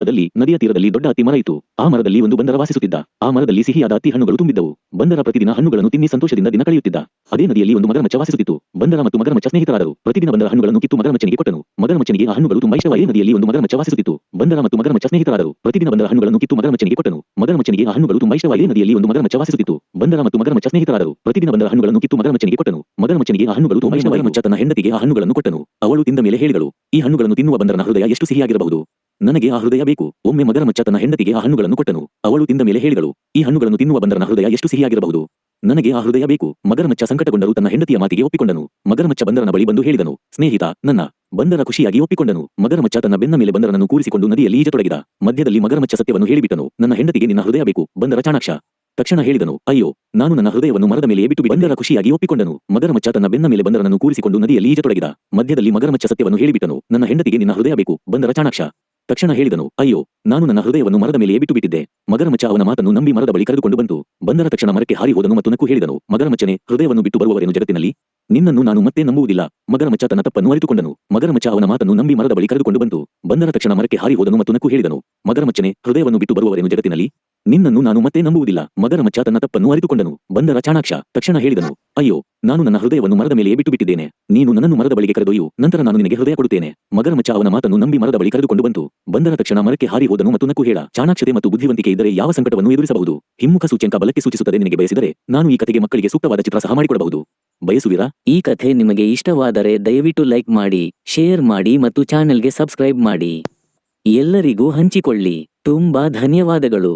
ಸಮೀಪದಲ್ಲಿ ನದಿಯ ತೀರದಲ್ಲಿ ದೊಡ್ಡ ಅತ್ತಿ ಮರ ಇತ್ತು. ಆ ಮರದಲ್ಲಿ ಒಂದು ಬಂದರ ವಾಸಿಸುತ್ತಿದ್ದ. ಆ ಮರದಲ್ಲಿ ಸಿಹಿಯಾದ ಅತ್ತಿ ಹಣ್ಣುಗಳು ತುಂಬಿದ್ದವು. ಬಂದರ ಪ್ರತಿದಿನ ಹಣ್ಣುಗಳನ್ನು ತಿನ್ನಿ ಸಂತೋಷದಿಂದ ದಿನ ಕಳೆಯುತ್ತಿದ್ದ. ಅದೇ ನದಿಯಲ್ಲಿ ಒಂದು ಮಗರಮಚ್ಚ ವಾಸಿಸುತ್ತಿತ್ತು. ಬಂದರ ಮತ್ತು ಮಗರಮಚ್ಚ ಸ್ನೇಹಿತರಾದರು. ಪ್ರತಿದಿನ ಬಂದರ ಹಣ್ಣುಗಳನ್ನು ಕಿತ್ತು ಮಗರಮಚ್ಚನಿಗೆ ಕೊಟ್ಟನು. ಮಗರಮಚ್ಚನಿಗೆ ಆ ಹಣ್ಣುಗಳು ತುಂಬಾ ಇಷ್ಟವಾಗಿದೆ. ನದಿಯಲ್ಲಿ ಒಂದು ಮಗರಮಚ್ಚ ವಾಸಿಸುತ್ತಿತ್ತು. ಬಂದರ ಮತ್ತು ಮಗರಮಚ್ಚ ಸ್ನೇಹಿತರಾದರು. ಪ್ರತಿದಿನ ಬಂದರ ಹಣ್ಣುಗಳನ್ನು ಕಿತ್ತು ಮಗರಮಚ್ಚನಿಗೆ ಕೊಟ್ಟನು. ಮಗರಮಚ್ಚನಿಗೆ ಆ ಹಣ್ಣುಗಳು ತುಂಬಾ ಇಷ್ಟವಾಗಿದೆ. ನದಿಯಲ್ಲಿ ಒಂದು ಮಗರಮಚ್ಚ ವಾಸಿಸುತ್ತಿತ್ತು. ಬಂದರ ಮತ್ತು ಮಗರಮಚ್ಚ ಸ್ನೇಹಿತರಾದರು. ಪ್ರತಿದಿನ ಬಂದರ ಹಣ್ಣುಗಳನ್ನು ಕಿತ್ತು ಮಗರಮಚ್ಚನಿಗೆ ಕೊಟ್ಟನು. ಮಗರಮಚ್ಚನಿಗೆ ಆ ಹಣ್ಣುಗಳು ತುಂಬಾ ಇಷ್ಟವಾಗಿದೆ. ಮಗರಮಚ್ಚ ತನ್ನ ಹೆಂಡತಿಗೆ ಆ ಹಣ್ಣುಗಳನ್ನು ಕೊಟ್ಟನು. ಅವಳು ತಿಂದ ಮೇಲೆ ಹೇಳಿದಳು, ಈ ಹಣ್ಣುಗಳನ್ನು ತಿನ್ನುವ ಬಂದರನ ಹೃದಯ ಎಷ್ಟು ಸಿಹಿಯಾಗಿರಬಹುದು. ನನಗೆ ಆ ಹೃದಯ ಬೇಕು. ಒಮ್ಮೆ ಮಗರಮಚ್ಚ ತನ್ನ ಹೆಂಡತಿಗೆ ಆ ಹಣ್ಣುಗಳನ್ನು ಕೊಟ್ಟನು. ಅವಳು ತಿಂದ ಮೇಲೆ ಹೇಳಿದಳು, ಈ ಹಣ್ಣುಗಳನ್ನು ತಿನ್ನುವ ಬಂದರನ ಹೃದಯ ಎಷ್ಟು ಸಿಹಿಯಾಗಿರಬಹುದು. ನನಗೆ ಆ ಹೃದಯ ಬೇಕು. ಮಗರಮಚ್ಚ ಸಂಕಟಗೊಂಡರೂ ತನ್ನ ಹೆಂಡತಿಯ ಮಾತಿಗೆ ಒಪ್ಪಿಕೊಂಡನು. ಮಗರಮಚ್ಚ ಬಂದರನ ಬಳಿ ಬಂದು ಹೇಳಿದನು, ಸ್ನೇಹಿತ, ನನ್ನ ಬಂದರ ಖುಷಿಯಾಗಿ ಒಪ್ಪಿಕೊಂಡನು. ಮಗರಮಚ್ಚ ತನ್ನ ಬೆನ್ನ ಮೇಲೆ ಬಂದರನನ್ನು ಕೂರಿಸಿಕೊಂಡು ನದಿಯಲ್ಲಿ ಈಜತೊಡಗಿದ. ಮಧ್ಯದಲ್ಲಿ ಮಗರಮಚ್ಚ ಸತ್ಯವನ್ನು ಹೇಳಿಬಿಟ್ಟನು, ನನ್ನ ಹೆಂಡತಿಗೆ ನಿನ್ನ ಹೃದಯ ಬೇಕು. ಬಂದರ ಚಾಣಾಕ್ಷ ತಕ್ಷಣ ಹೇಳಿದನು, ಅಯ್ಯೋ, ನಾನು ನನ್ನ ಹೃದಯವನ್ನು ಮರದ ಮೇಲೆ ಬಿಟ್ಟು ಬಂದರ ಖುಷಿಯಾಗಿ ಒಪ್ಪಿಕೊಂಡನು. ಮಗರಮಚ್ಚ ತನ್ನ ಬೆನ್ನ ಮೇಲೆ ಬಂದರನನ್ನು ಕೂರಿಸಿಕೊಂಡು ನದಿಯಲ್ಲಿ ಈಜತೊಡಗಿದ. ಮಧ್ಯದಲ್ಲಿ ಮಗರಮಚ್ಚ ಸತ್ಯವನ್ನು ಹೇಳಿಬಿಟ್ಟನು, ನನ್ನ ಹೆಂಡತಿಗೆ ನಿನ್ನ ಹೃದಯ ಬೇಕು. ಬಂದರ ಚಾಣಾಕ್ಷ ತಕ್ಷಣ ಹೇಳಿದನು, ಅಯ್ಯೋ, ನಾನು ನನ್ನ ಹೃದಯವನ್ನು ಮರದ ಮೇಲೆ ಬಿಟ್ಟು ಬಿಟ್ಟಿದ್ದೆ. ಮಗರಮಚ್ಚ ಅವನ ಮಾತನ್ನು ನಂಬಿ ಮರದ ಬಳಿ ಕರೆದುಕೊಂಡು ಬಂತು. ಬಂದರ ತಕ್ಷಣ ಮರಕ್ಕೆ ಹಾರಿ ಹೋದನು ಮತ್ತು ನಕ್ಕು ಹೇಳಿದನು, ಮಗರಮಚ್ಚನೆ, ಹೃದಯವನ್ನು ಬಿಟ್ಟು ಬರುವವರೇನು ಜಗತ್ತಿನಲ್ಲಿ? ನಿನ್ನನ್ನು ನಾನು ಮತ್ತೆ ನಂಬುವುದಿಲ್ಲ. ಮಗರಮಚ್ಚ ತನ್ನ ತಪ್ಪನ್ನು ಅರಿತುಕೊಂಡನು. ಮಗರಮಚ್ಚ ಅವನ ಮಾತನ್ನು ನಂಬಿ ಮರದ ಬಳಿ ಕರೆದುಕೊಂಡು ಬಂತು. ಬಂದರ ತಕ್ಷಣ ಮರಕ್ಕೆ ಹಾರಿ ಹೋದನು ಮತ್ತು ನಕ್ಕು ಹೇಳಿದನು, ಮಗರಮಚ್ಚನೆ, ಹೃದಯವನ್ನು ಬಿಟ್ಟು ಬರುವವರೇನು ಜಗತ್ತಿನಲ್ಲಿ? ನಿನ್ನನ್ನು ನಾನು ಮತ್ತೆ ನಂಬುವುದಿಲ್ಲ. ಮಗರಮಚ್ಚ ತನ್ನ ತಪ್ಪನ್ನು ಅರಿತುಕೊಂಡನು. ಬಂದರ ಚಾಣಾಕ್ಷ ತಕ್ಷಣ ಹೇಳಿದನು, ಅಯ್ಯೋ, ನಾನು ನನ್ನ ಹೃದಯವನ್ನು ಮರದ ಮೇಲೆ ಬಿಟ್ಟು ಬಿಟ್ಟಿದ್ದೇನೆ. ನೀನು ನನ್ನನ್ನು ಮರದ ಬಳಿಗೆ ಕರೆದೊಯ್ಯು, ನಂತರ ನಾನು ನಿನಗೆ ಹೃದಯ ಕೊಡುತ್ತೇನೆ. ಮಗರಮಚ್ಚ ಅವನ ಮಾತನ್ನು ನಂಬಿ ಮರದ ಬಳಿ ಕರೆದುಕೊಂಡು ಬಂತು. ಬಂದರ ತಕ್ಷಣ ಮರಕ್ಕೆ ಹಾರಿ ಹೋದನು ಮತ್ತು ನಕ್ಕು ಹೇಳ, ಚಾಣಾಕ್ಷತೆ ಮತ್ತು ಬುದ್ಧಿವಂತಿಕೆ ಇದ್ದರೆ ಯಾವ ಸಂಕಟವನ್ನು ಎದುರಿಸಬಹುದು. ಹಿಮ್ಮುಖ ಸೂಚ್ಯಂಕ ಬಲಕ್ಕೆ ಸೂಚಿಸುತ್ತದೆ. ನಿನಗೆ ಬಯಸಿದರೆ ನಾನು ಈ ಕಥೆಗೆ ಮಕ್ಕಳಿಗೆ ಸೂಕ್ತವಾದ ಚಿತ್ರ ಸಹ ಮಾಡಿಕೊಡಬಹುದು. ಬಯಸುವಿರಾ? ಈ ಕಥೆ ನಿಮಗೆ ಇಷ್ಟವಾದರೆ ದಯವಿಟ್ಟು ಲೈಕ್ ಮಾಡಿ, ಶೇರ್ ಮಾಡಿ ಮತ್ತು ಚಾನೆಲ್ಗೆ ಸಬ್ಸ್ಕ್ರೈಬ್ ಮಾಡಿ. ಎಲ್ಲರಿಗೂ ಹಂಚಿಕೊಳ್ಳಿ. ತುಂಬಾ ಧನ್ಯವಾದಗಳು.